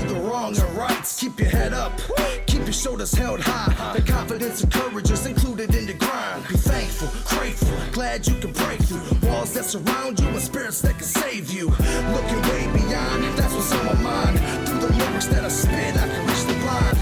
the wrong and rights. Keep your head up, keep your shoulders held high. The confidence and courage is included in the grind. Be thankful, grateful, glad you can break through walls that surround you and spirits that can save you. Looking way beyond, that's what's on my mind. Through the lyrics that I spit, I can reach the blind.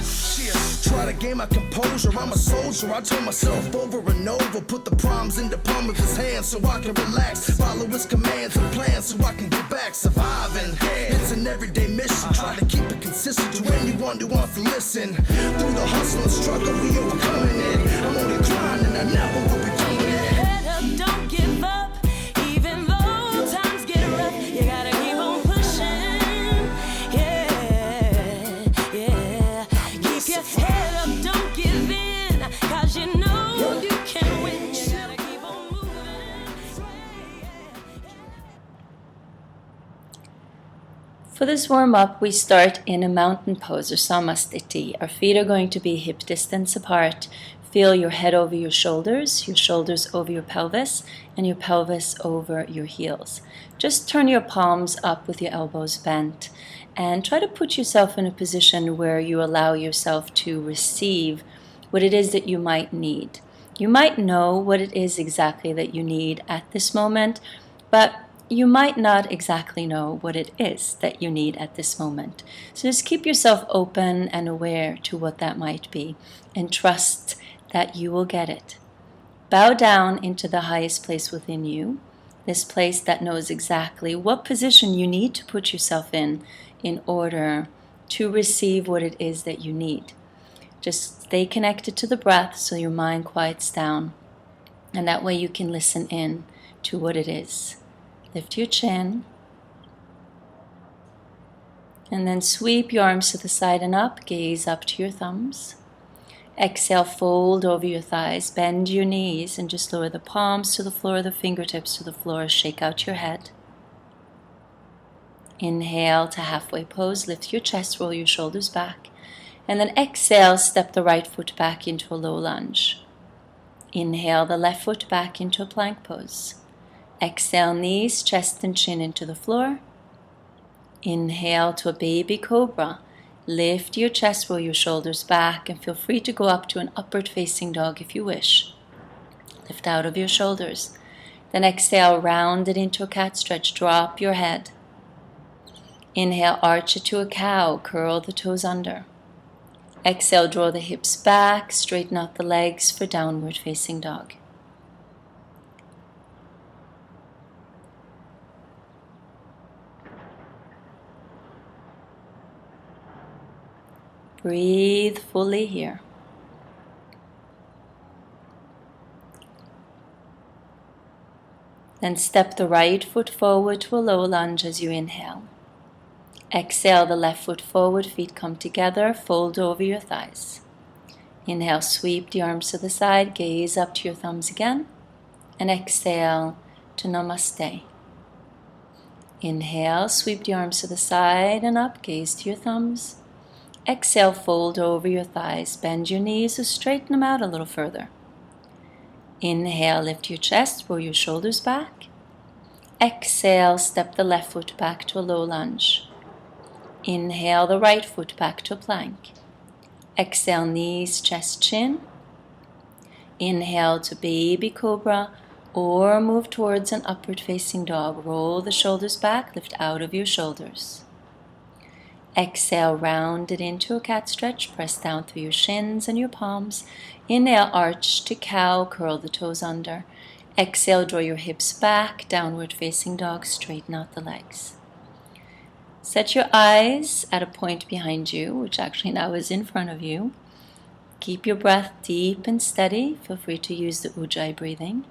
Try to gain my composure, I'm a soldier. I told myself over and over, put the problems in the palm of his hand so I can relax. Follow his commands and plans so I can get back. Surviving, it's an everyday mission. Try to keep it consistent to anyone who wants to listen. Through the hustle and struggle, we overcoming it. I'm only grinding, I never will be done with it. Head up, don't give up, even though times get rough. You gotta keep on pushing, yeah, yeah. Keep your head up, don't give in, 'cause you know you can win. You gotta keep on moving. For this warm-up, we start in a mountain pose or samastiti. Our feet are going to be hip distance apart. Feel your head over your shoulders over your pelvis, and your pelvis over your heels. Just turn your palms up with your elbows bent, and try to put yourself in a position where you allow yourself to receive what it is that you might need. You might know what it is exactly that you need at this moment, but you might not exactly know what it is that you need at this moment. So just keep yourself open and aware to what that might be, and trust that you will get it. Bow down into the highest place within you, this place that knows exactly what position you need to put yourself in order to receive what it is that you need. Just stay connected to the breath so your mind quiets down, and that way you can listen in to what it is. Lift your chin, and then sweep your arms to the side and up, gaze up to your thumbs. Exhale, fold over your thighs, bend your knees, and just lower the palms to the floor, the fingertips to the floor, shake out your head. Inhale to halfway pose, lift your chest, roll your shoulders back, and then exhale, step the right foot back into a low lunge. Inhale the left foot back into a plank pose. Exhale, knees, chest, and chin into the floor. Inhale to a baby cobra. Lift your chest, roll your shoulders back, and feel free to go up to an upward facing dog if you wish. Lift out of your shoulders. Then exhale, round it into a cat stretch, drop your head. Inhale, arch it to a cow, curl the toes under. Exhale, draw the hips back, straighten out the legs for downward facing dog. Breathe fully here. Then step the right foot forward to a low lunge as you inhale. Exhale the left foot forward, feet come together, fold over your thighs. Inhale, sweep the arms to the side, gaze up to your thumbs again, and exhale to Namaste. Inhale, sweep the arms to the side and up, gaze to your thumbs. Exhale, fold over your thighs, bend your knees or straighten them out a little further. Inhale, lift your chest, roll your shoulders back. Exhale, step the left foot back to a low lunge. Inhale the right foot back to a plank. Exhale, knees, chest, chin. Inhale to baby cobra, or move towards an upward facing dog. Roll the shoulders back, lift out of your shoulders. Exhale, round it into a cat stretch, press down through your shins and your palms. Inhale, arch to cow, curl the toes under. Exhale, draw your hips back, downward facing dog, straighten out the legs. Set your eyes at a point behind you, which actually now is in front of you. Keep your breath deep and steady. Feel free to use the Ujjayi breathing.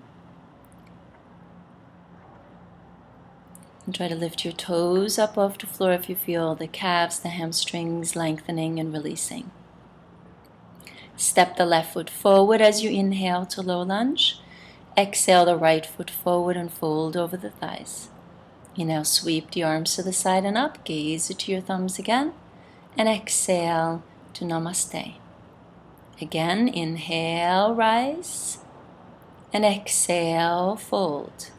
And try to lift your toes up off the floor if you feel the calves, the hamstrings lengthening and releasing. Step the left foot forward as you inhale to low lunge. Exhale the right foot forward and fold over the thighs. Inhale, sweep the arms to the side and up, gaze to your thumbs again, and exhale to Namaste. Again, inhale, rise, and exhale, fold.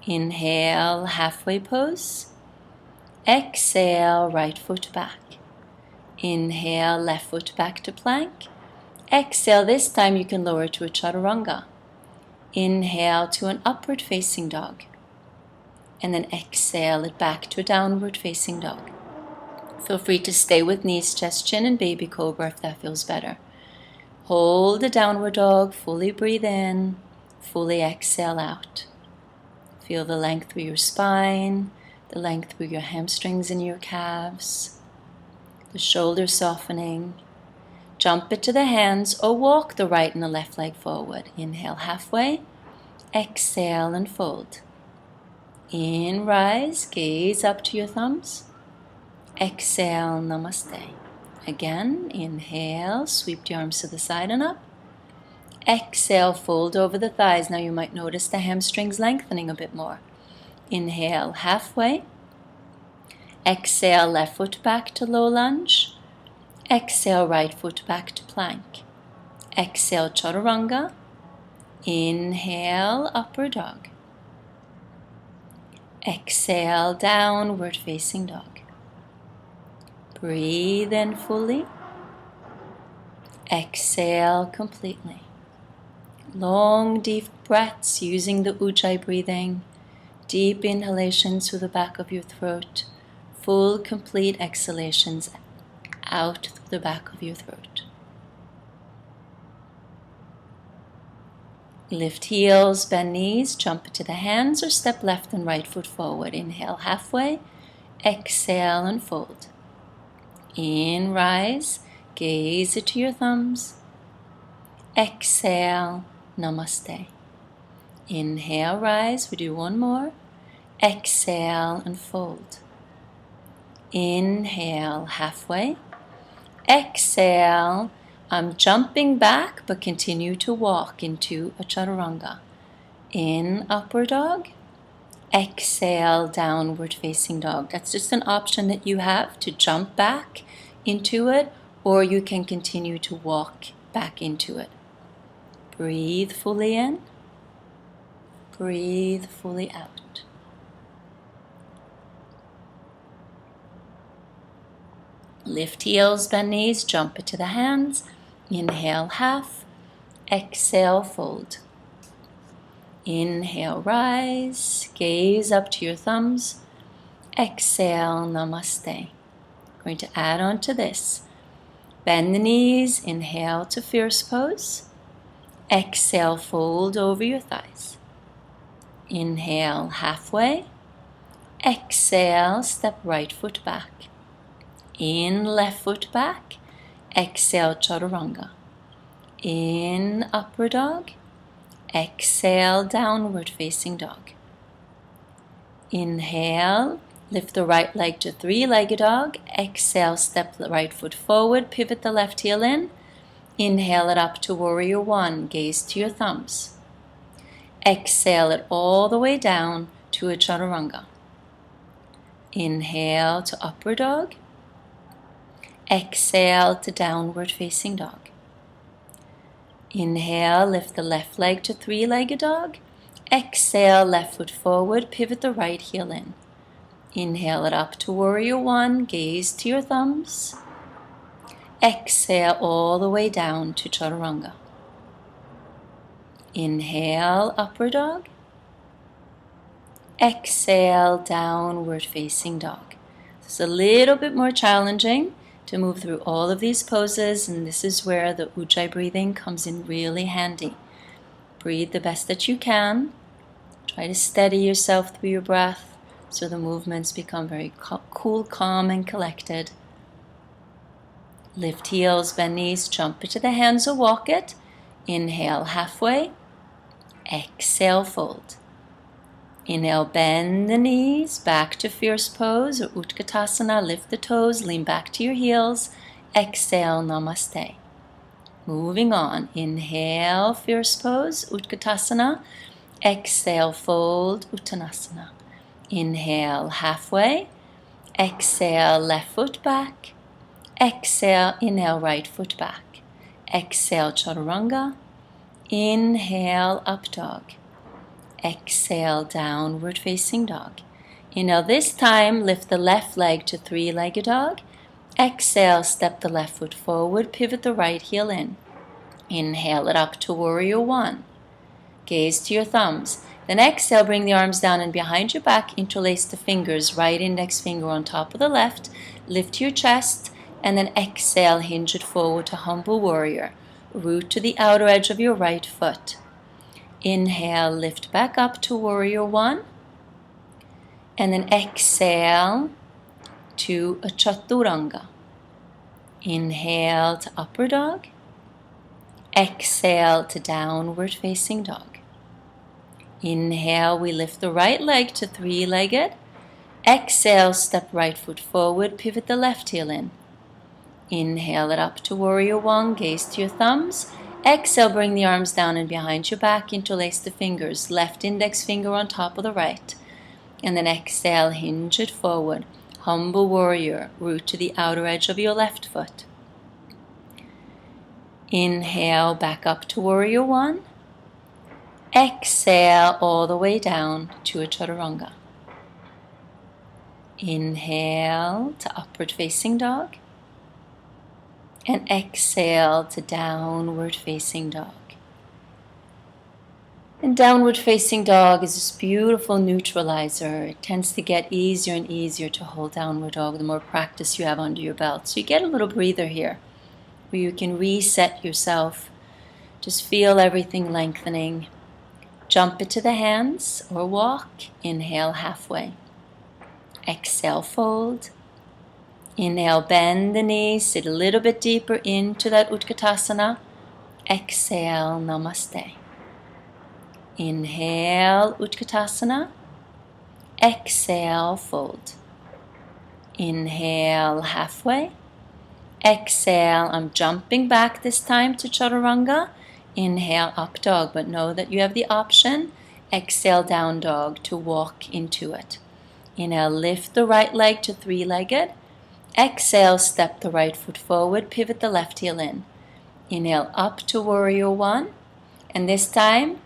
Inhale, halfway pose. Exhale, right foot back. Inhale, left foot back to plank. Exhale, this time you can lower to a chaturanga. Inhale to an upward facing dog. And then exhale it back to a downward facing dog. Feel free to stay with knees, chest, chin, and baby cobra if that feels better. Hold the downward dog, fully breathe in, fully exhale out. Feel the length through your spine, the length through your hamstrings and your calves, the shoulders softening. Jump it to the hands or walk the right and the left leg forward. Inhale halfway, exhale and fold. In, rise, gaze up to your thumbs. Exhale, namaste. Again, inhale, sweep the arms to the side and up. Exhale, fold over the thighs. Now you might notice the hamstrings lengthening a bit more. Inhale, halfway. Exhale, left foot back to low lunge. Exhale, right foot back to plank. Exhale, chaturanga. Inhale, upward dog. Exhale, downward facing dog. Breathe in fully. Exhale completely. Long, deep breaths using the ujjayi breathing. Deep inhalations through the back of your throat. Full, complete exhalations out through the back of your throat. Lift heels, bend knees, jump to the hands or step left and right foot forward. Inhale halfway, exhale and fold. In, rise, gaze to your thumbs. Exhale, namaste. Inhale, rise, we do one more. Exhale and fold. Inhale, halfway. Exhale, I'm jumping back but continue to walk into a chaturanga. In, upward dog. Exhale, downward facing dog. That's just an option that you have to jump back into it, or you can continue to walk back into it. Breathe fully in. Breathe fully out. Lift heels, bend knees, jump it to the hands. Inhale, half. Exhale, fold. Inhale, rise. Gaze up to your thumbs. Exhale, namaste. Going to add on to this. Bend the knees. Inhale to fierce pose. Exhale, fold over your thighs. Inhale, halfway. Exhale, step right foot back. In, left foot back. Exhale, chaturanga. In, upward dog. Exhale, downward facing dog. Inhale, lift the right leg to three-legged dog. Exhale, step the right foot forward, pivot the left heel in. Inhale it up to warrior one, gaze to your thumbs. Exhale it all the way down to a chaturanga. Inhale to upward dog. Exhale to downward facing dog. Inhale, lift the left leg to three-legged dog. Exhale, left foot forward, pivot the right heel in. Inhale it up to warrior one, gaze to your thumbs. Exhale all the way down to chaturanga. Inhale, upward dog. Exhale, downward facing dog. It's a little bit more challenging to move through all of these poses, and this is where the ujjayi breathing comes in really handy. Breathe the best that you can. Try to steady yourself through your breath so the movements become very cool, calm, and collected. Lift heels, bend knees, jump into the hands or walk it. Inhale halfway. Exhale, fold. Inhale, bend the knees, back to fierce pose or Utkatasana. Lift the toes, lean back to your heels. Exhale, namaste. Moving on. Inhale, fierce pose, Utkatasana. Exhale, fold, Uttanasana. Inhale, halfway. Exhale, left foot back. Exhale, inhale, right foot back. Exhale, chaturanga. Inhale, up dog. Exhale, downward facing dog. Inhale, this time lift the left leg to three-legged dog. Exhale, step the left foot forward, pivot the right heel in. Inhale it up to warrior one. Gaze to your thumbs. Then exhale, bring the arms down and behind your back, interlace the fingers, right index finger on top of the left, lift your chest, and then exhale, hinge it forward to humble warrior. Root to the outer edge of your right foot. Inhale, lift back up to warrior one, and then exhale to a chaturanga. Inhale to upper dog. Exhale to downward facing dog. Inhale, we lift the right leg to three-legged. Exhale, step right foot forward, pivot the left heel in. Inhale it up to warrior one, gaze to your thumbs. Exhale, bring the arms down and behind your back, interlace the fingers, left index finger on top of the right. And then exhale, hinge it forward. Humble warrior, root to the outer edge of your left foot. Inhale, back up to warrior one. Exhale all the way down to a chaturanga. Inhale to upward facing dog. And exhale to downward facing dog. And downward facing dog is this beautiful neutralizer. It tends to get easier and easier to hold downward dog the more practice you have under your belt. So you get a little breather here where you can reset yourself. Just feel everything lengthening. Jump it to the hands or walk. Inhale halfway. Exhale, fold. Inhale, bend the knees, sit a little bit deeper into that Utkatasana. Exhale, Namaste. Inhale, Utkatasana. Exhale, fold. Inhale, halfway. Exhale, I'm jumping back this time to Chaturanga. Inhale, up dog, but know that you have the option. Exhale, down dog to walk into it. Inhale, lift the right leg to three-legged. Exhale, step the right foot forward, pivot the left heel in. Inhale, up to warrior one. And this time,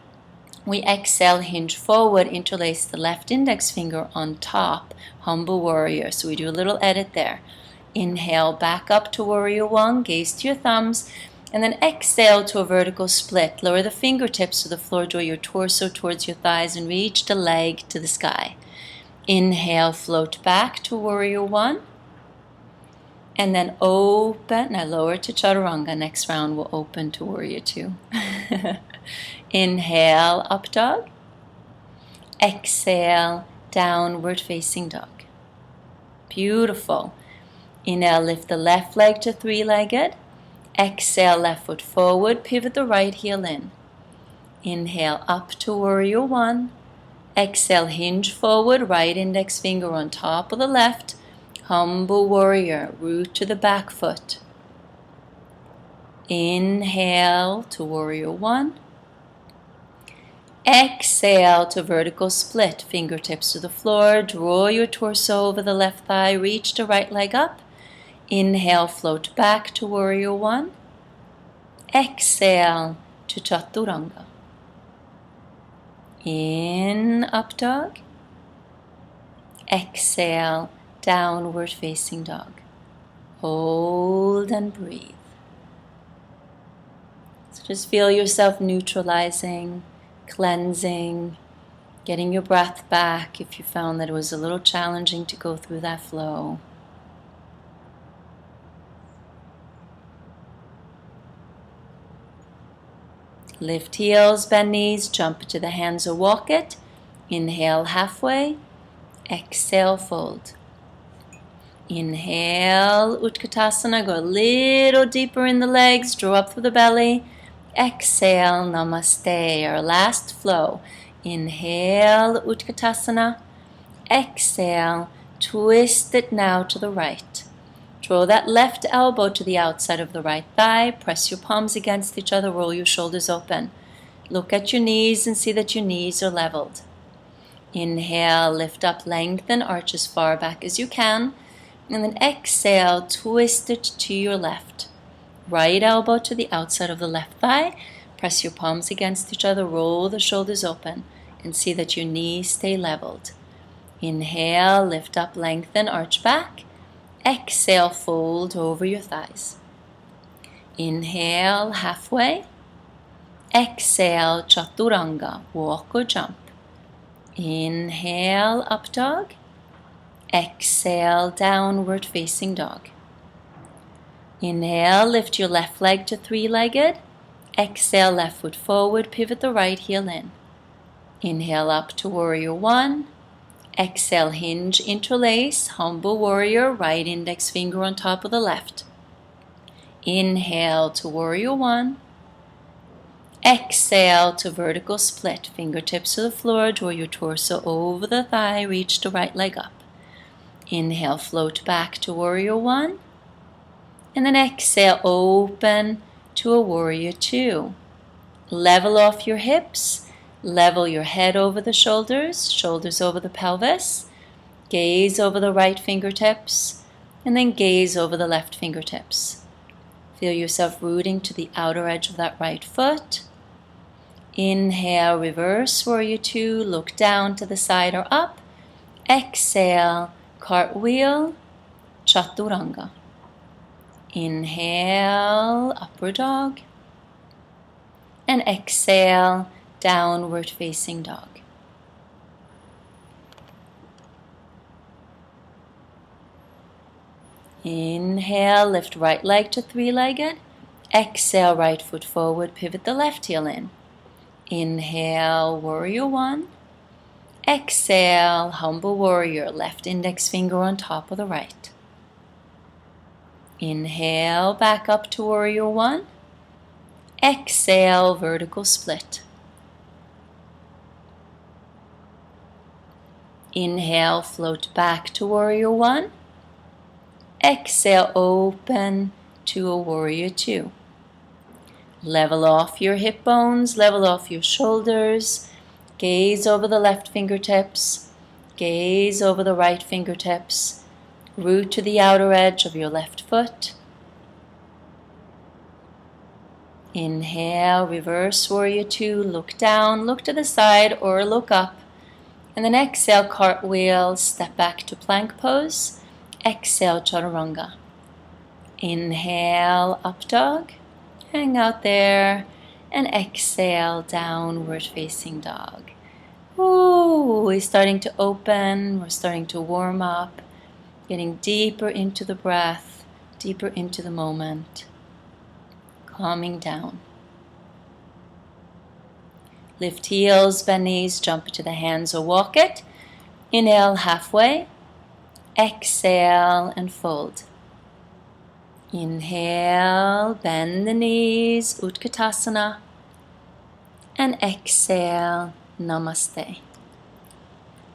we exhale, hinge forward, interlace the left index finger on top, humble warrior. So we do a little edit there. Inhale, back up to warrior one, gaze to your thumbs, and then exhale to a vertical split. Lower the fingertips to the floor, draw your torso towards your thighs, and reach the leg to the sky. Inhale, float back to warrior one. And then open, now lower to Chaturanga. Next round we'll open to warrior two. Inhale, up dog. Exhale, downward facing dog. Beautiful. Inhale, lift the left leg to three-legged. Exhale, left foot forward, pivot the right heel in. Inhale, up to warrior one. Exhale, hinge forward, right index finger on top of the left. Humble warrior, root to the back foot. Inhale to warrior one. Exhale to vertical split, fingertips to the floor. Draw your torso over the left thigh, reach the right leg up. Inhale, float back to warrior one. Exhale to Chaturanga. In, up dog. Exhale, downward facing dog. Hold and breathe. So just feel yourself neutralizing, cleansing, getting your breath back if you found that it was a little challenging to go through that flow. Lift heels, bend knees, jump to the hands or walk it. Inhale halfway, exhale fold. Inhale, Utkatasana, go a little deeper in the legs, draw up through the belly. Exhale, Namaste, our last flow. Inhale, Utkatasana. Exhale, twist it now to the right. Draw that left elbow to the outside of the right thigh. Press your palms against each other, roll your shoulders open. Look at your knees and see that your knees are leveled. Inhale, lift up, lengthen, arch as far back as you can. And then exhale, twist it to your left. Right elbow to the outside of the left thigh. Press your palms against each other, roll the shoulders open, and see that your knees stay leveled. Inhale, lift up, lengthen, arch back. Exhale, fold over your thighs. Inhale, halfway. Exhale, chaturanga, walk or jump. Inhale, up dog. Exhale, downward facing dog. Inhale, lift your left leg to three-legged. Exhale, left foot forward, pivot the right heel in. Inhale up to warrior one. Exhale, hinge, interlace, humble warrior, right index finger on top of the left. Inhale to warrior one. Exhale to vertical split, fingertips to the floor, draw your torso over the thigh, reach the right leg up. Inhale, float back to warrior one. And then exhale, open to a warrior two. Level off your hips, level your head over the shoulders, shoulders over the pelvis. Gaze over the right fingertips, and then gaze over the left fingertips. Feel yourself rooting to the outer edge of that right foot. Inhale, reverse warrior two, look down to the side or up. Exhale, cartwheel, chaturanga. Inhale, upward dog. And exhale, downward facing dog. Inhale, lift right leg to three-legged. Exhale, right foot forward, pivot the left heel in. Inhale, warrior one. Exhale, humble warrior, left index finger on top of the right. Inhale, back up to warrior one. Exhale, vertical split. Inhale, float back to warrior one. Exhale, open to a warrior two. Level off your hip bones, level off your shoulders. Gaze over the left fingertips. Gaze over the right fingertips. Root to the outer edge of your left foot. Inhale, reverse warrior two, look down, look to the side or look up. And then exhale, cartwheel, step back to plank pose. Exhale, chaturanga. Inhale, up dog. Hang out there. And exhale, downward facing dog. Ooh, we're starting to open. We're starting to warm up. Getting deeper into the breath, deeper into the moment. Calming down. Lift heels, bend knees, jump into the hands or walk it. Inhale, halfway. Exhale and fold. Inhale, bend the knees, Utkatasana. And exhale, Namaste.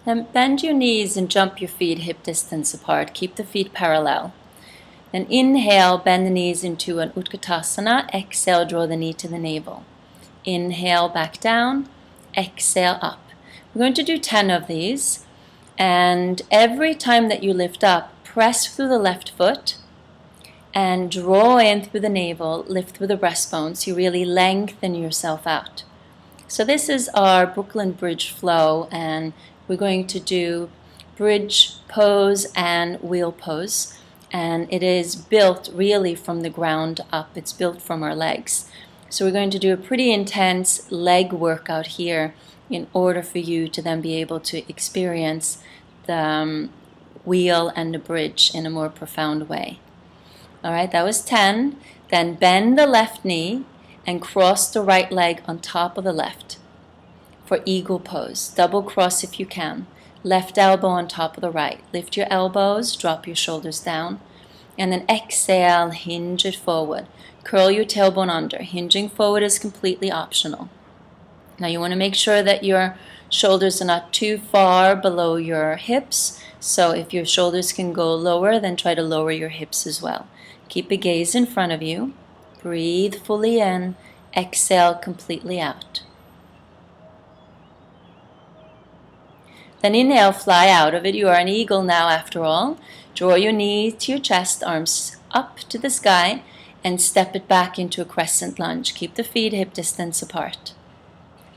Then bend your knees and jump your feet hip distance apart. Keep the feet parallel. Then inhale, bend the knees into an Utkatasana. Exhale, draw the knee to the navel. Inhale, back down. Exhale, up. We're going to do 10 of these. And every time that you lift up, press through the left foot and draw in through the navel, lift through the breastbone so you really lengthen yourself out. So this is our Brooklyn Bridge flow, and we're going to do bridge pose and wheel pose. And it is built really from the ground up. It's built from our legs. So we're going to do a pretty intense leg workout here in order for you to then be able to experience the wheel and the bridge in a more profound way. All right, that was 10. Then bend the left knee and cross the right leg on top of the left for eagle pose. Double cross if you can. Left elbow on top of the right. Lift your elbows, drop your shoulders down, and then exhale, hinge it forward. Curl your tailbone under. Hinging forward is completely optional. Now you want to make sure that your shoulders are not too far below your hips. So if your shoulders can go lower, then try to lower your hips as well. Keep a gaze in front of you. Breathe fully in. Exhale completely out. Then inhale, fly out of it. You are an eagle now after all. Draw your knee to your chest, arms up to the sky, and step it back into a crescent lunge. Keep the feet hip distance apart.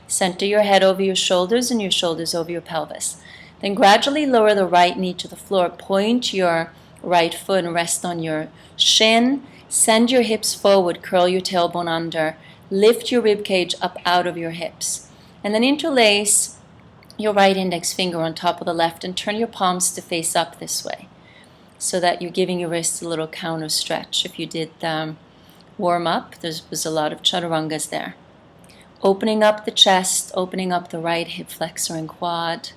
Center your head over your shoulders and your shoulders over your pelvis. Then gradually lower the right knee to the floor. Point your right foot and rest on your shin. Send your hips forward, curl your tailbone under. Lift your rib cage up out of your hips. And then interlace your right index finger on top of the left and turn your palms to face up this way, so that you're giving your wrists a little counter stretch. If you did warm up, there was a lot of chaturangas there. Opening up the chest, opening up the right hip flexor and quad.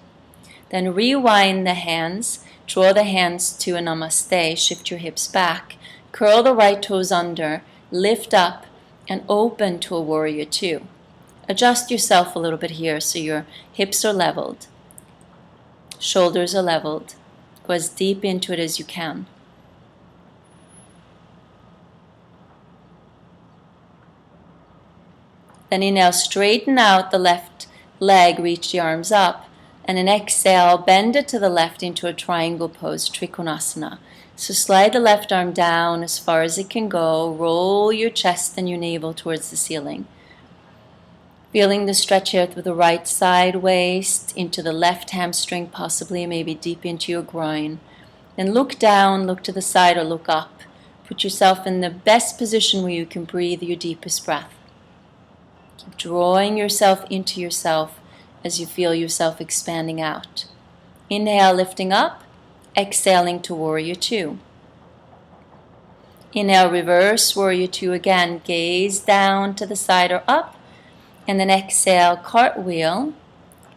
Then rewind the hands, draw the hands to a namaste, shift your hips back, curl the right toes under, lift up, and open to a warrior two. Adjust yourself a little bit here so your hips are leveled, shoulders are leveled. Go as deep into it as you can. Then inhale, straighten out the left leg, reach the arms up. And then exhale, bend it to the left into a triangle pose, Trikonasana. So slide the left arm down as far as it can go. Roll your chest and your navel towards the ceiling. Feeling the stretch here through the right side waist, into the left hamstring, possibly maybe deep into your groin. Then look down, look to the side or look up. Put yourself in the best position where you can breathe your deepest breath. Keep drawing yourself into yourself as you feel yourself expanding out. Inhale, lifting up. Exhaling to warrior two. Inhale, reverse warrior two again. Gaze down to the side or up. And then exhale, cartwheel.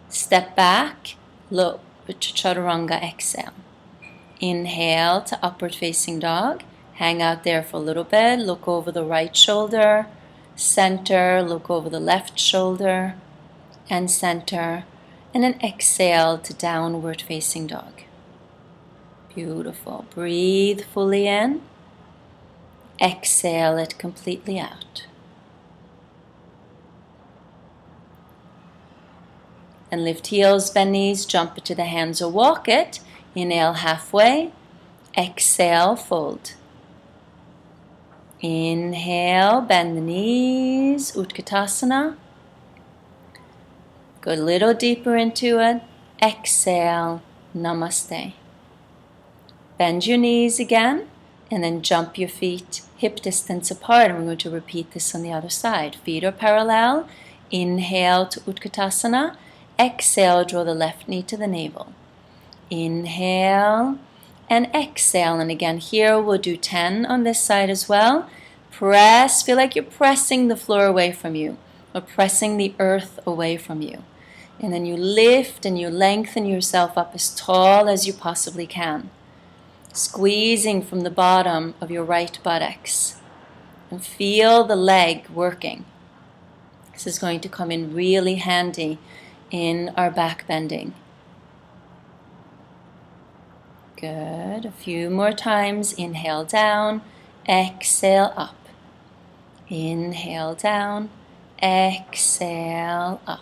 Step back. Look, chaturanga, exhale. Inhale to upward facing dog. Hang out there for a little bit. Look over the right shoulder. Center, look over the left shoulder. And center, and then exhale to downward facing dog. Beautiful. Breathe fully in. Exhale it completely out. And lift heels, bend knees, jump it to the hands or walk it. Inhale halfway. Exhale, fold. Inhale, bend the knees, Utkatasana. Go a little deeper into it. Exhale, namaste. Bend your knees again, and then jump your feet hip distance apart. And we're going to repeat this on the other side. Feet are parallel. Inhale to Utkatasana. Exhale, draw the left knee to the navel. Inhale and exhale. And again, here we'll do 10 on this side as well. Press, feel like you're pressing the floor away from you, or pressing the earth away from you. And then you lift and you lengthen yourself up as tall as you possibly can, squeezing from the bottom of your right buttocks. And feel the leg working. This is going to come in really handy in our back bending. Good. A few more times. Inhale down, exhale up. Inhale down, exhale up.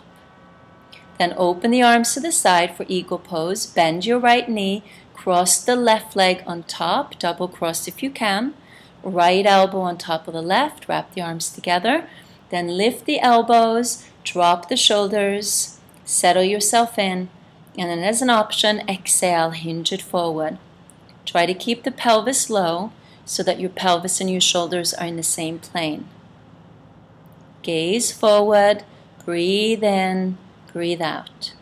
Then open the arms to the side for eagle pose. Bend your right knee, cross the left leg on top, double cross if you can. Right elbow on top of the left, wrap the arms together. Then lift the elbows, drop the shoulders, settle yourself in. And then as an option, exhale, hinge it forward. Try to keep the pelvis low so that your pelvis and your shoulders are in the same plane. Gaze forward, breathe in, breathe out.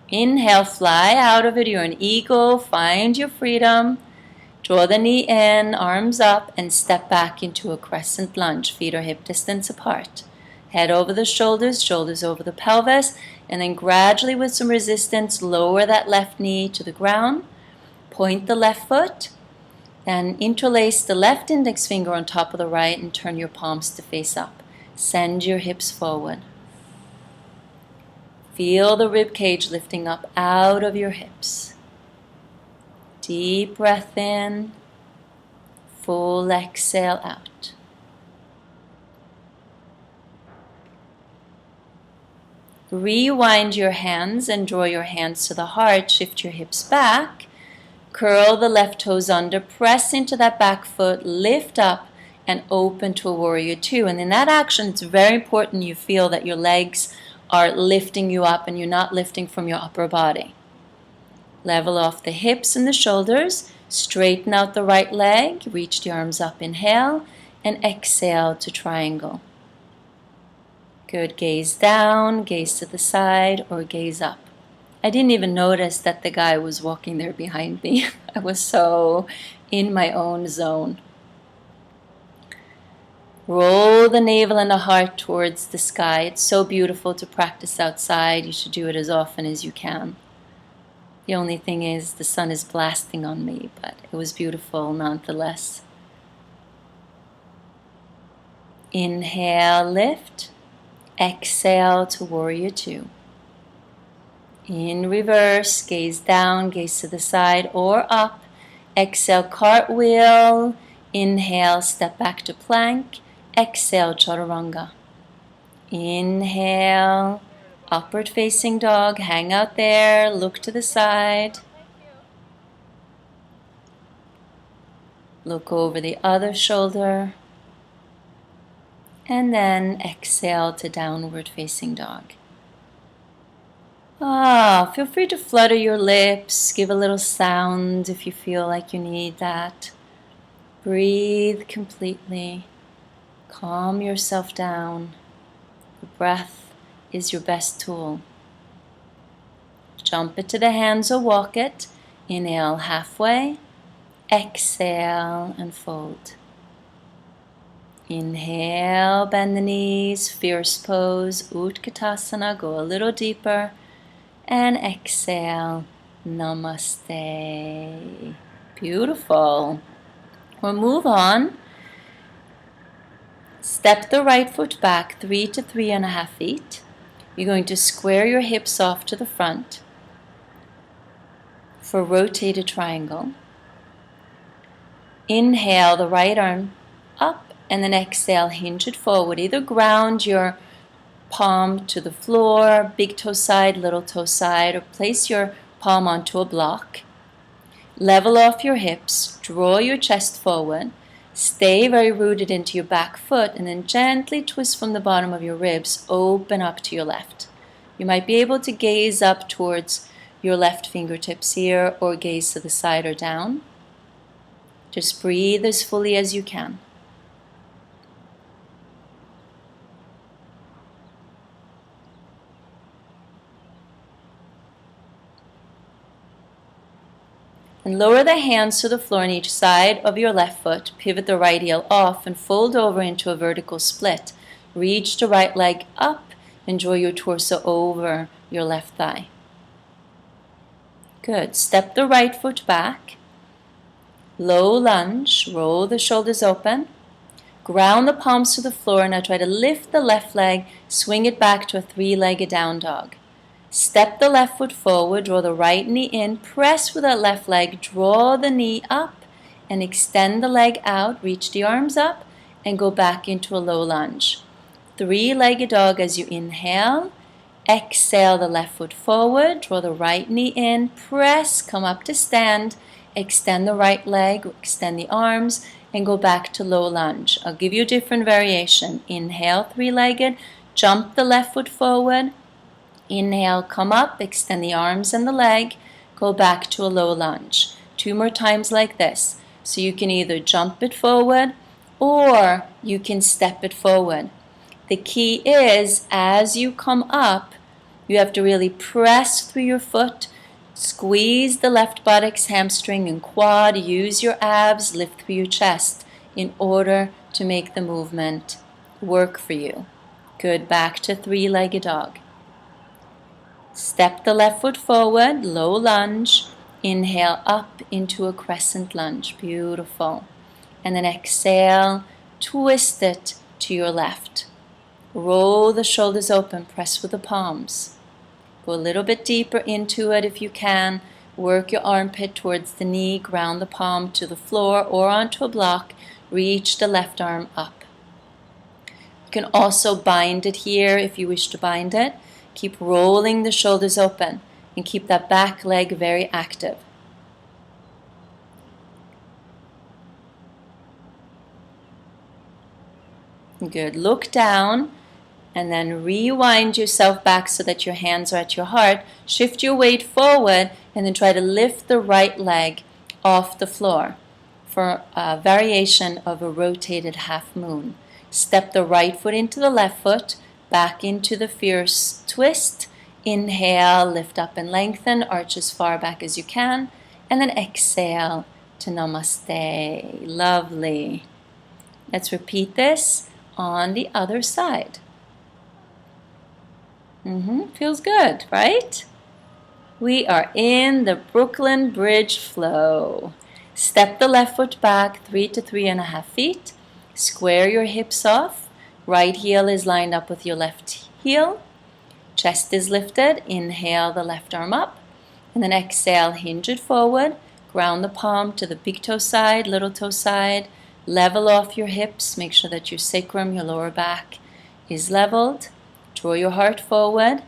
Inhale, fly out of it. You're an eagle. Find your freedom. Draw the knee in, arms up, and step back into a crescent lunge. Feet are hip distance apart. Head over the shoulders, shoulders over the pelvis, and then gradually with some resistance, lower that left knee to the ground. Point the left foot, and interlace the left index finger on top of the right and turn your palms to face up. Send your hips forward. Feel the rib cage lifting up out of your hips. Deep breath in, full exhale out. Rewind your hands and draw your hands to the heart. Shift your hips back. Curl the left toes under. Press into that back foot. Lift up and open to a warrior two. And in that action, it's very important you feel that your legs are lifting you up and you're not lifting from your upper body. Level off the hips and the shoulders. Straighten out the right leg. Reach the arms up. Inhale and exhale to triangle. Good. Gaze down, gaze to the side, or gaze up. I didn't even notice that the guy was walking there behind me. I was so in my own zone. Roll the navel and the heart towards the sky. It's so beautiful to practice outside. You should do it as often as you can. The only thing is the sun is blasting on me, but it was beautiful nonetheless. Inhale, lift. Exhale to warrior two. In reverse, gaze down, gaze to the side or up. Exhale, cartwheel. Inhale, step back to plank. Exhale, chaturanga. Inhale, upward facing dog. Hang out there, look to the side. Look over the other shoulder. And then exhale to downward facing dog. Feel free to flutter your lips, give a little sound if you feel like you need that. Breathe completely. Calm yourself down. The breath is your best tool. Jump it to the hands or walk it. Inhale halfway. Exhale and fold. Inhale, bend the knees, fierce pose, Utkatasana, go a little deeper. And exhale, namaste. Beautiful. We'll move on. Step the right foot back 3 to 3.5 feet. You're going to square your hips off to the front for rotated triangle. Inhale the right arm up and then exhale, hinge it forward. Either ground your palm to the floor, big toe side, little toe side, or place your palm onto a block. Level off your hips, draw your chest forward, stay very rooted into your back foot, and then gently twist from the bottom of your ribs, open up to your left. You might be able to gaze up towards your left fingertips here, or gaze to the side or down. Just breathe as fully as you can. And lower the hands to the floor on each side of your left foot. Pivot the right heel off and fold over into a vertical split. Reach the right leg up and draw your torso over your left thigh. Good. Step the right foot back. Low lunge. Roll the shoulders open. Ground the palms to the floor. Now try to lift the left leg. Swing it back to a three-legged down dog. Step the left foot forward, draw the right knee in, press with that left leg, draw the knee up and extend the leg out, reach the arms up and go back into a low lunge. Three-legged dog as you inhale, exhale the left foot forward, draw the right knee in, press, come up to stand, extend the right leg, extend the arms and go back to low lunge. I'll give you a different variation. Inhale, three-legged, jump the left foot forward. Inhale, come up, extend the arms and the leg, go back to a low lunge. 2 more times like this. So you can either jump it forward or you can step it forward. The key is as you come up, you have to really press through your foot, squeeze the left buttocks, hamstring and quad, use your abs, lift through your chest in order to make the movement work for you. Good, back to three-legged dog. Step the left foot forward, low lunge. Inhale up into a crescent lunge. Beautiful. And then exhale, twist it to your left. Roll the shoulders open, press with the palms. Go a little bit deeper into it if you can. Work your armpit towards the knee, ground the palm to the floor or onto a block. Reach the left arm up. You can also bind it here if you wish to bind it. Keep rolling the shoulders open and keep that back leg very active. Good. Look down and then rewind yourself back so that your hands are at your heart. Shift your weight forward and then try to lift the right leg off the floor for a variation of a rotated half moon. Step the right foot into the left foot, back into the fierce twist. Inhale, lift up and lengthen, arch as far back as you can, and then exhale to namaste. Lovely. Let's repeat this on the other side. Feels good, right? We are in the Brooklyn Bridge flow. Step the left foot back 3 to 3.5 feet. Square your hips off. Right heel is lined up with your left heel. Chest is lifted. Inhale the left arm up. And then exhale, hinge it forward. Ground the palm to the big toe side, little toe side. Level off your hips. Make sure that your sacrum, your lower back, is leveled. Draw your heart forward.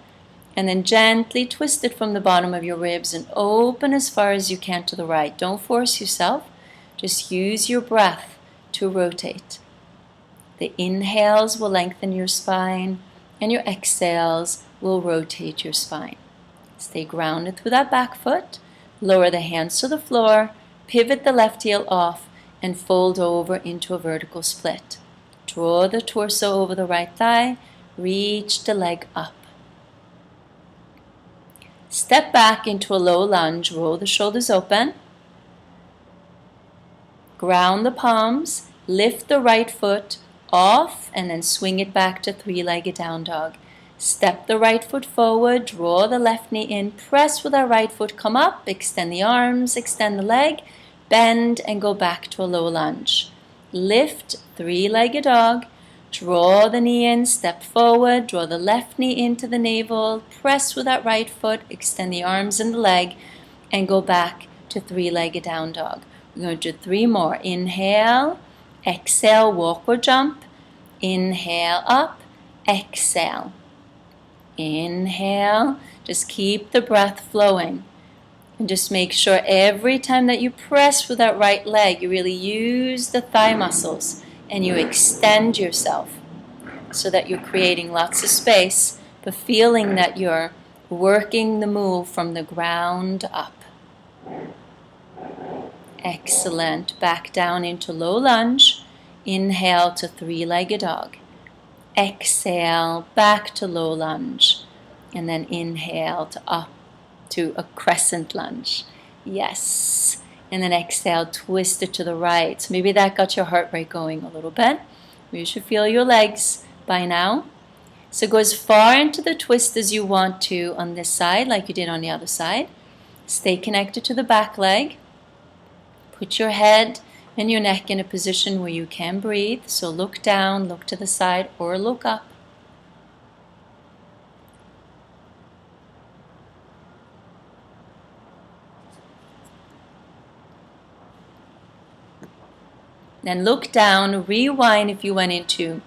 And then gently twist it from the bottom of your ribs and open as far as you can to the right. Don't force yourself. Just use your breath to rotate. The inhales will lengthen your spine, and your exhales will rotate your spine. Stay grounded through that back foot. Lower the hands to the floor. Pivot the left heel off and fold over into a vertical split. Draw the torso over the right thigh. Reach the leg up. Step back into a low lunge. Roll the shoulders open. Ground the palms. Lift the right foot off and then swing it back to three-legged down dog. Step the right foot forward. Draw the left knee in. Press with our right foot. Come up. Extend the arms. Extend the leg. Bend and go back to a low lunge. Lift three-legged dog. Draw the knee in, step forward, draw the left knee into the navel, press with that right foot, extend the arms and the leg, and go back to three-legged down dog. We're going to do 3 more. Inhale, exhale, walk or jump. Inhale, up, exhale. Inhale, just keep the breath flowing. And just make sure every time that you press with that right leg, you really use the thigh muscles. And you extend yourself so that you're creating lots of space, but feeling that you're working the move from the ground up. Excellent. Back down into low lunge. Inhale to three-legged dog. Exhale, back to low lunge. And then inhale to up to a crescent lunge. Yes. And then exhale, twist it to the right. So maybe that got your heart rate going a little bit. You should feel your legs by now. So go as far into the twist as you want to on this side, like you did on the other side. Stay connected to the back leg. Put your head and your neck in a position where you can breathe. So look down, look to the side, or look up. Then look down, rewind if you went into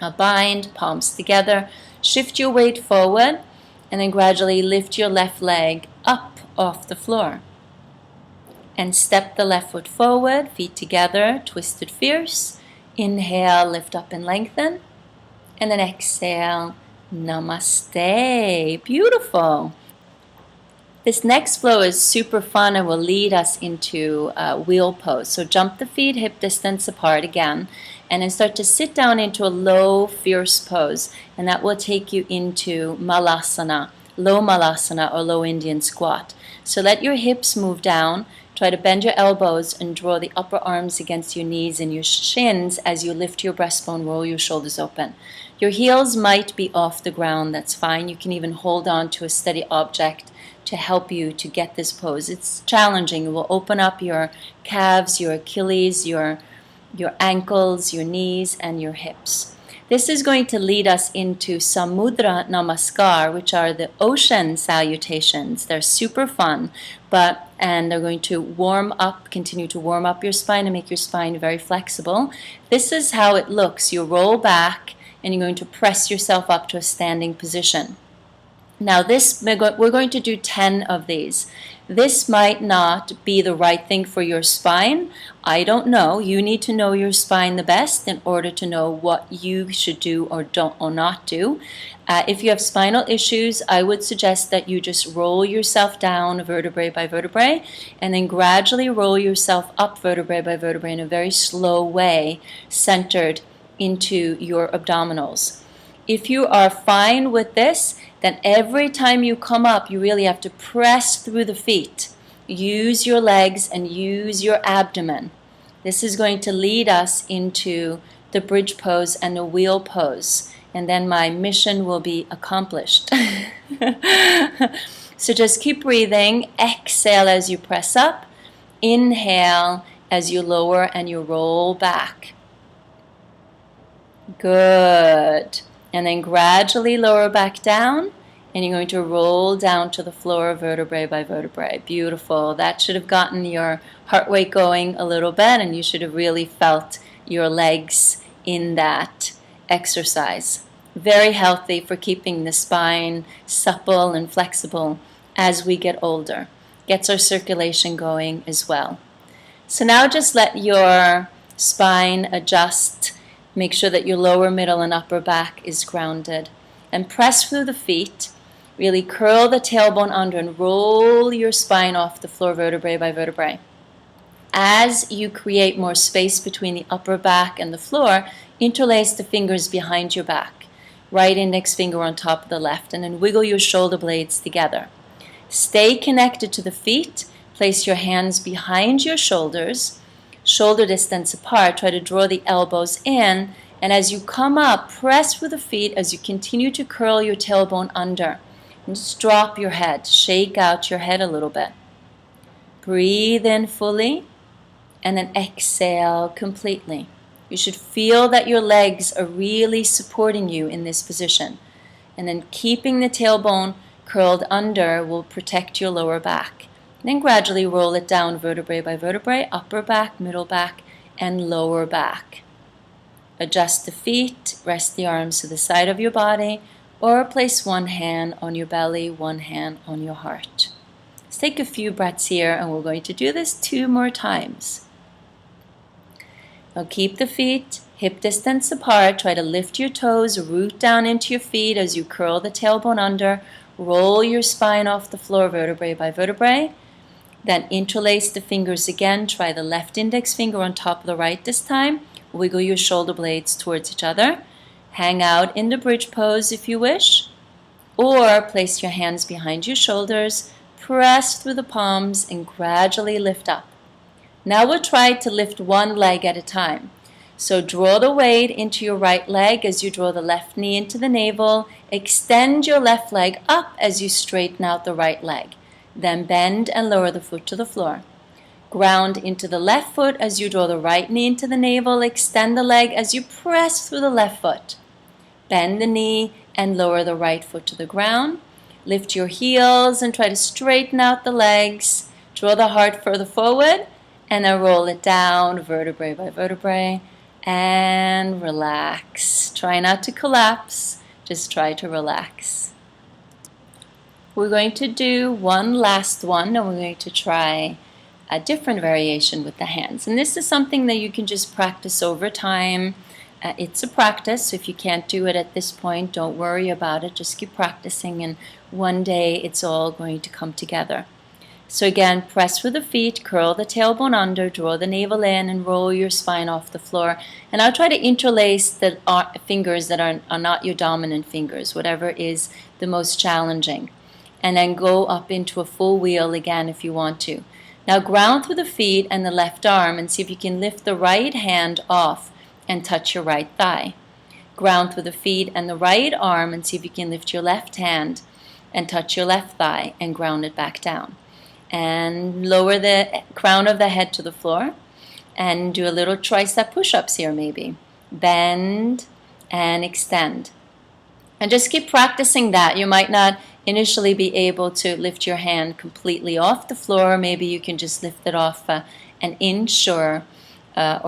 a bind, palms together. Shift your weight forward and then gradually lift your left leg up off the floor. And step the left foot forward, feet together, twisted fierce. Inhale, lift up and lengthen. And then exhale, namaste. Beautiful. This next flow is super fun and will lead us into wheel pose. So jump the feet hip distance apart again and then start to sit down into a low, fierce pose. And that will take you into malasana, low malasana or low Indian squat. So let your hips move down. Try to bend your elbows and draw the upper arms against your knees and your shins as you lift your breastbone, roll your shoulders open. Your heels might be off the ground, that's fine. You can even hold on to a steady object to help you to get this pose. It's challenging. It will open up your calves, your Achilles, your ankles, your knees, and your hips. This is going to lead us into Samudra Namaskar, which are the ocean salutations. They're super fun, and they're going to continue to warm up your spine and make your spine very flexible. This is how it looks. You roll back and you're going to press yourself up to a standing position. Now we're going to do 10 of these. This might not be the right thing for your spine. I don't know. You need to know your spine the best in order to know what you should do or don't or not do. If you have spinal issues, I would suggest that you just roll yourself down vertebrae by vertebrae and then gradually roll yourself up vertebrae by vertebrae in a very slow way, centered into your abdominals. If you are fine with this, then every time you come up, you really have to press through the feet. Use your legs and use your abdomen. This is going to lead us into the bridge pose and the wheel pose. And then my mission will be accomplished. So just keep breathing. Exhale as you press up. Inhale as you lower and you roll back. Good. And then gradually lower back down, and you're going to roll down to the floor vertebrae by vertebrae. Beautiful. That should have gotten your heart rate going a little bit, and you should have really felt your legs in that exercise. Very healthy for keeping the spine supple and flexible as we get older. Gets our circulation going as well. So now just let your spine adjust. Make sure that your lower, middle, and upper back is grounded. And press through the feet. Really curl the tailbone under and roll your spine off the floor vertebrae by vertebrae. As you create more space between the upper back and the floor, interlace the fingers behind your back. Right index finger on top of the left, and then wiggle your shoulder blades together. Stay connected to the feet. Place your hands behind your shoulders. Shoulder distance apart, try to draw the elbows in, and as you come up, press with the feet as you continue to curl your tailbone under. And just drop your head, shake out your head a little bit. Breathe in fully, and then exhale completely. You should feel that your legs are really supporting you in this position. And then keeping the tailbone curled under will protect your lower back. Then gradually roll it down vertebrae by vertebrae, upper back, middle back, and lower back. Adjust the feet, rest the arms to the side of your body, or place one hand on your belly, one hand on your heart. Let's take a few breaths here, and we're going to do this 2 more times. Now keep the feet hip distance apart. Try to lift your toes, root down into your feet as you curl the tailbone under. Roll your spine off the floor vertebrae by vertebrae. Then interlace the fingers again. Try the left index finger on top of the right this time. Wiggle your shoulder blades towards each other. Hang out in the bridge pose if you wish. Or place your hands behind your shoulders. Press through the palms and gradually lift up. Now we'll try to lift one leg at a time. So draw the weight into your right leg as you draw the left knee into the navel. Extend your left leg up as you straighten out the right leg. Then bend and lower the foot to the floor. Ground into the left foot as you draw the right knee into the navel. Extend the leg as you press through the left foot. Bend the knee and lower the right foot to the ground. Lift your heels and try to straighten out the legs. Draw the heart further forward and then roll it down vertebrae by vertebrae and relax. Try not to collapse, just try to relax. We're going to do one last one, and we're going to try a different variation with the hands. And this is something that you can just practice over time. It's a practice, so if you can't do it at this point, don't worry about it. Just keep practicing, and one day it's all going to come together. So again, press with the feet, curl the tailbone under, draw the navel in, and roll your spine off the floor. And I'll try to interlace the fingers that are not your dominant fingers, whatever is the most challenging. And then go up into a full wheel again if you want to. Now ground through the feet and the left arm and see if you can lift the right hand off and touch your right thigh. Ground through the feet and the right arm and see if you can lift your left hand and touch your left thigh and ground it back down. And lower the crown of the head to the floor and do a little tricep push-ups here maybe. Bend and extend. And just keep practicing that. You might not initially be able to lift your hand completely off the floor. Maybe you can just lift it off an inch or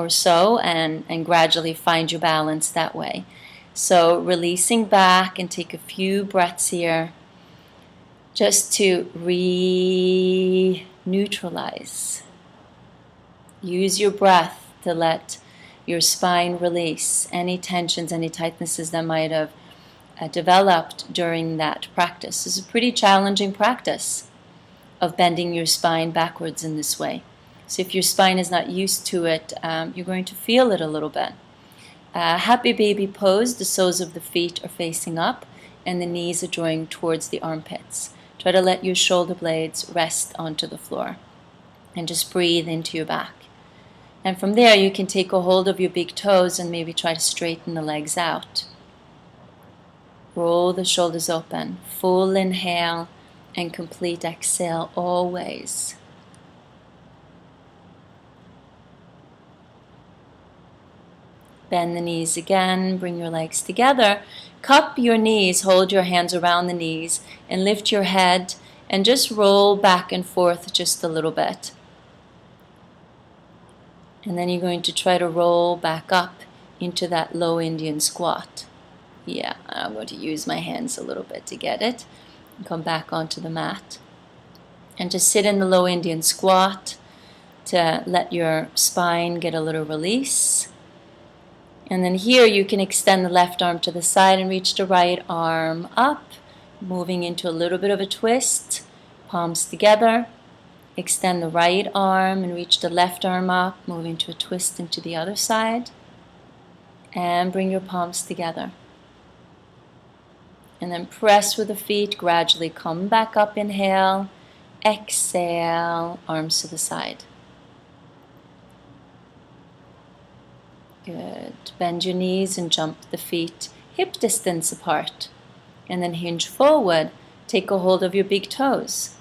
so and gradually find your balance that way. So releasing back and take a few breaths here. just to re-neutralize. Use your breath to let your spine release any tensions, any tightnesses that might have developed during that practice. This is a pretty challenging practice of bending your spine backwards in this way. So if your spine is not used to it, you're going to feel it a little bit. Happy baby pose, the soles of the feet are facing up and the knees are drawing towards the armpits. Try to let your shoulder blades rest onto the floor and just breathe into your back. And from there you can take a hold of your big toes and maybe try to straighten the legs out. Roll the shoulders open, full inhale and complete exhale always. Bend the knees again, bring your legs together, cup your knees, hold your hands around the knees and lift your head and just roll back and forth just a little bit. And then you're going to try to roll back up into that low Indian squat. Yeah, I'm going to use my hands a little bit to get it. And come back onto the mat. And just sit in the low Indian squat to let your spine get a little release. And then here you can extend the left arm to the side and reach the right arm up, moving into a little bit of a twist, palms together. Extend the right arm and reach the left arm up, moving to a twist into the other side. And bring your palms together. And then press with the feet, gradually come back up, inhale, exhale, arms to the side. Good. Bend your knees and jump the feet hip distance apart. And then hinge forward, take a hold of your big toes.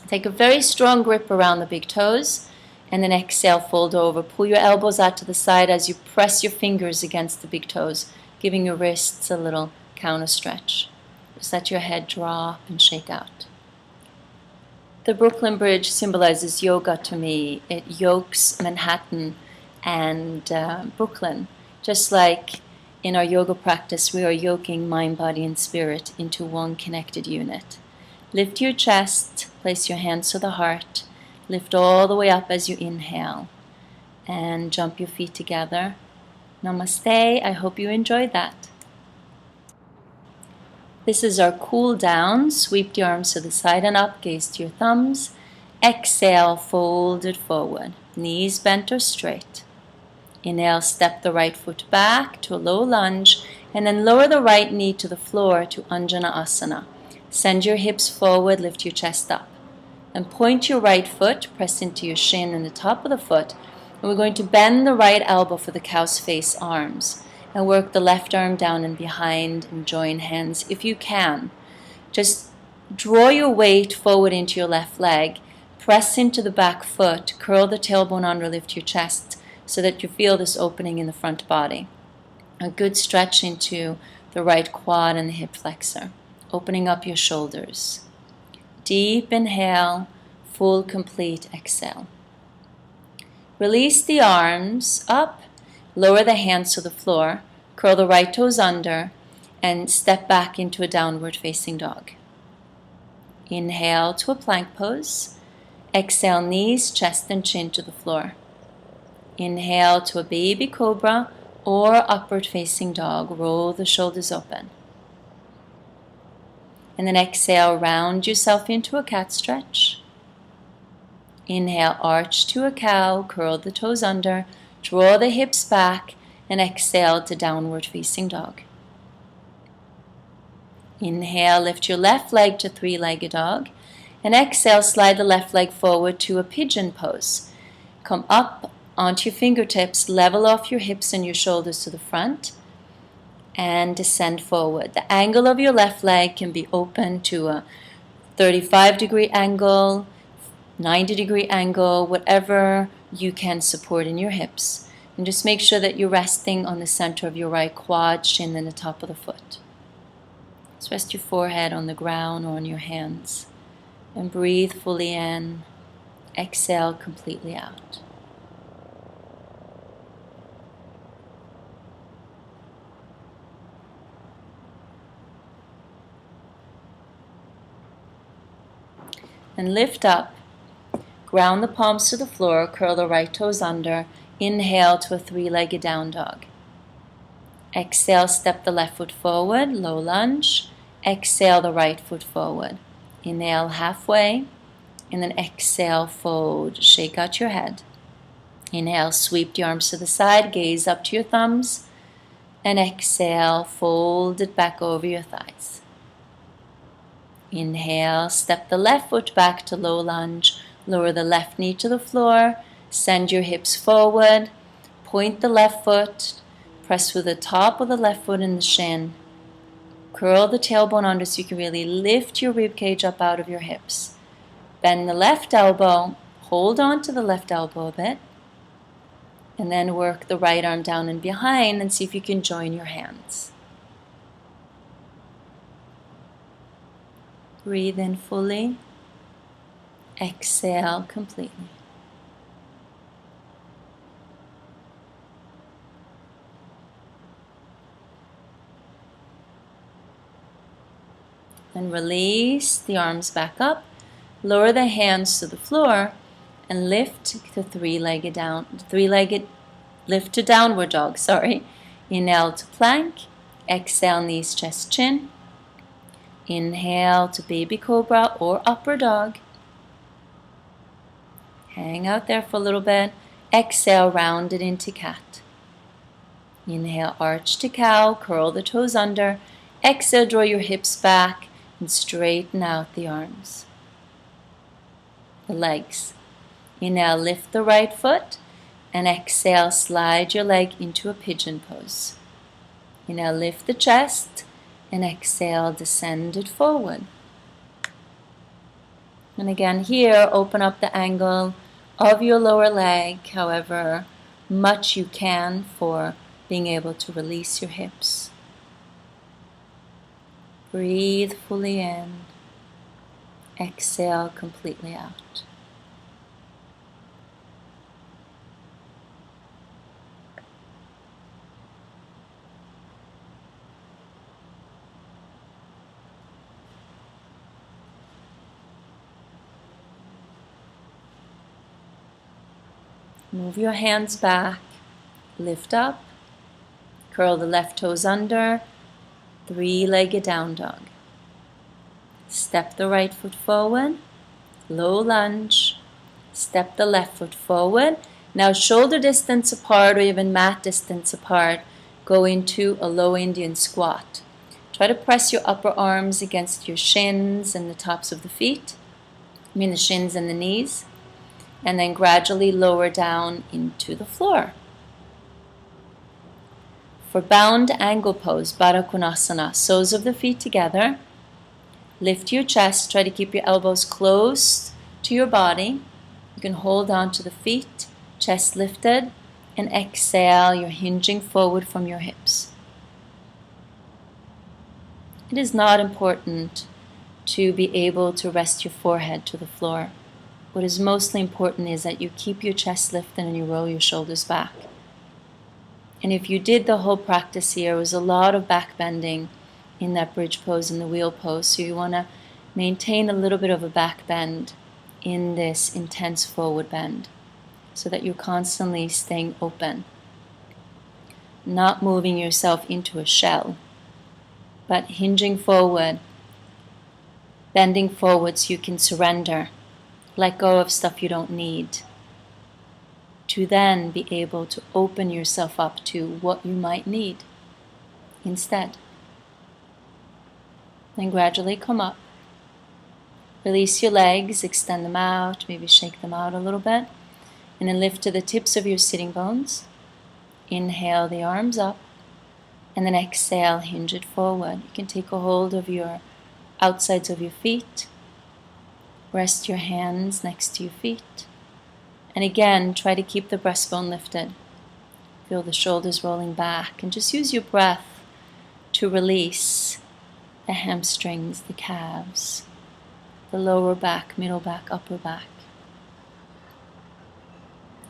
Take a very strong grip around the big toes and then exhale, fold over. Pull your elbows out to the side as you press your fingers against the big toes, giving your wrists a little counter stretch. Just let your head drop and shake out. The Brooklyn Bridge symbolizes yoga to me. It yokes Manhattan and Brooklyn. Just like in our yoga practice, we are yoking mind, body, and spirit into one connected unit. Lift your chest, place your hands to the heart, lift all the way up as you inhale, and jump your feet together. Namaste, I hope you enjoyed that. This is our cool down. Sweep the arms to the side and up, gaze to your thumbs. Exhale, folded forward, knees bent or straight. Inhale, step the right foot back to a low lunge, and then lower the right knee to the floor to Anjana Asana. Send your hips forward, lift your chest up. And point your right foot, press into your shin and the top of the foot. And we're going to bend the right elbow for the cow's face arms. And work the left arm down and behind and join hands if you can. Just draw your weight forward into your left leg. Press into the back foot, curl the tailbone under, lift your chest so that you feel this opening in the front body. A good stretch into the right quad and the hip flexor. Opening up your shoulders. Deep inhale, full complete exhale. Release the arms up, lower the hands to the floor, curl the right toes under, and step back into a downward facing dog. Inhale to a plank pose. Exhale, knees, chest, and chin to the floor. Inhale to a baby cobra or upward facing dog. Roll the shoulders open. And then exhale, round yourself into a cat stretch. Inhale, arch to a cow, curl the toes under, draw the hips back, and exhale to downward facing dog. Inhale, lift your left leg to three-legged dog, and exhale, slide the left leg forward to a pigeon pose. Come up onto your fingertips, level off your hips and your shoulders to the front, and descend forward. The angle of your left leg can be open to a 35-degree angle, 90-degree angle, whatever you can support in your hips. And just make sure that you're resting on the center of your right quad, shin, and the top of the foot. Just rest your forehead on the ground or on your hands. And breathe fully in. Exhale completely out. And lift up. Ground the palms to the floor, curl the right toes under. Inhale to a three-legged down dog. Exhale, step the left foot forward, low lunge. Exhale the right foot forward. Inhale halfway, and then exhale, fold. Shake out your head. Inhale, sweep the arms to the side, gaze up to your thumbs. And exhale, fold it back over your thighs. Inhale, step the left foot back to low lunge. Lower the left knee to the floor. Send your hips forward. Point the left foot. Press with the top of the left foot in the shin. Curl the tailbone under so you can really lift your rib cage up out of your hips. Bend the left elbow. Hold on to the left elbow a bit. And then work the right arm down and behind and see if you can join your hands. Breathe in fully. Exhale completely. Then release the arms back up. Lower the hands to the floor and lift to lift to downward dog, Inhale to plank. Exhale, knees, chest, chin. Inhale to baby cobra or upper dog. Hang out there for a little bit. Exhale, round it into cat. Inhale, arch to cow, curl the toes under. Exhale, draw your hips back and straighten out the arms. The legs. Inhale, lift the right foot. And exhale, slide your leg into a pigeon pose. Inhale, lift the chest. And exhale, descend it forward. And again here, open up the angle of your lower leg, however much you can for being able to release your hips. Breathe fully in. Exhale completely out. Move your hands back, lift up, curl the left toes under, three-legged down dog. Step the right foot forward, low lunge, step the left foot forward. Now shoulder distance apart or even mat distance apart, go into a low Indian squat. Try to press your upper arms against your shins and the tops of the feet, the shins and the knees. And then gradually lower down into the floor. For bound angle pose, Baddha Konasana, soles of the feet together. Lift your chest, try to keep your elbows close to your body. You can hold on to the feet, chest lifted, and exhale, you're hinging forward from your hips. It is not important to be able to rest your forehead to the floor. What is mostly important is that you keep your chest lifted and you roll your shoulders back. And if you did the whole practice here, it was a lot of back bending in that bridge pose and the wheel pose. So you want to maintain a little bit of a back bend in this intense forward bend so that you're constantly staying open. Not moving yourself into a shell, but hinging forward, bending forward so you can surrender. Let go of stuff you don't need, to then be able to open yourself up to what you might need instead. Then gradually come up. Release your legs, extend them out, maybe shake them out a little bit, and then lift to the tips of your sitting bones. Inhale the arms up, and then exhale, hinge it forward. You can take a hold of your outsides of your feet. Rest your hands next to your feet. And again, try to keep the breastbone lifted. Feel the shoulders rolling back. And just use your breath to release the hamstrings, the calves, the lower back, middle back, upper back.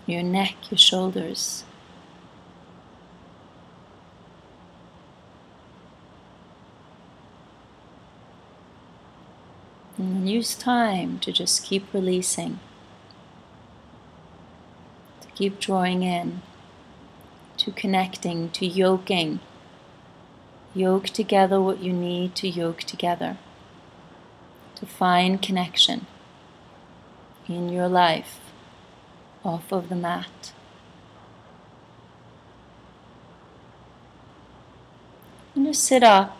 Your neck, your shoulders. And use time to just keep releasing, to keep drawing in, to connecting, to yoking. Yoke together what you need to yoke together, to find connection in your life, off of the mat. And just sit up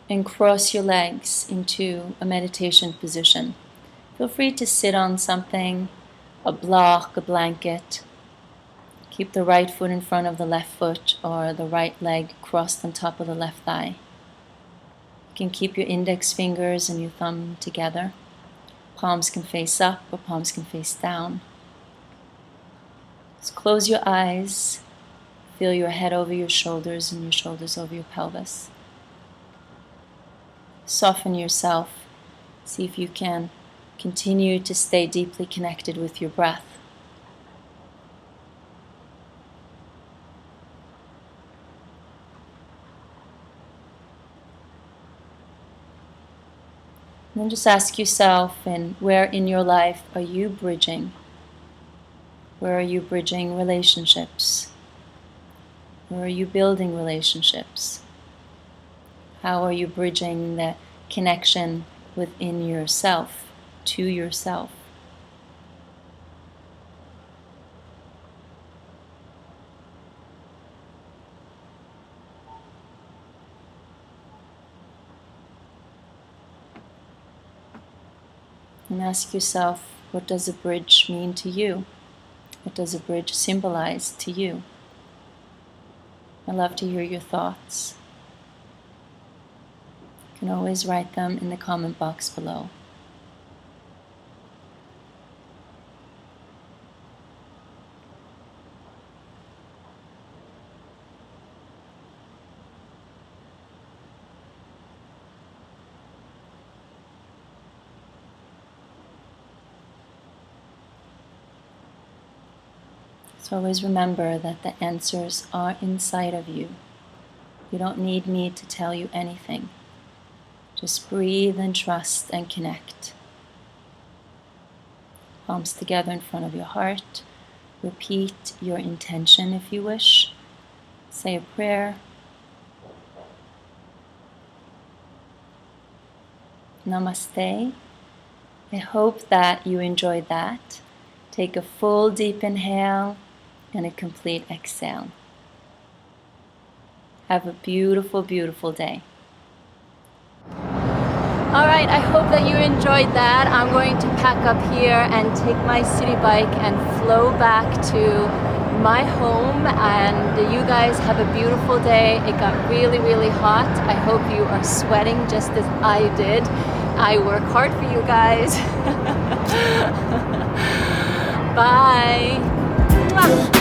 and cross your legs into a meditation position. Feel free to sit on something, a block, a blanket. Keep the right foot in front of the left foot or the right leg crossed on top of the left thigh. You can keep your index fingers and your thumb together. Palms can face up or palms can face down. Just close your eyes. Feel your head over your shoulders and your shoulders over your pelvis. Soften yourself. See if you can continue to stay deeply connected with your breath. And then just ask yourself, and where in your life are you bridging? Where are you bridging relationships? Where are you building relationships? How are you bridging the connection within yourself, to yourself? And ask yourself, what does a bridge mean to you? What does a bridge symbolize to you? I love to hear your thoughts. You can always write them in the comment box below. So always remember that the answers are inside of you. You don't need me to tell you anything. Just breathe and trust and connect. Palms together in front of your heart. Repeat your intention if you wish. Say a prayer. Namaste. I hope that you enjoyed that. Take a full deep inhale and a complete exhale. Have a beautiful, beautiful day. All right, I hope that you enjoyed that. I'm going to pack up here and take my city bike and flow back to my home. And you guys have a beautiful day. It got really, really hot. I hope you are sweating just as I did. I work hard for you guys. Bye. Mwah.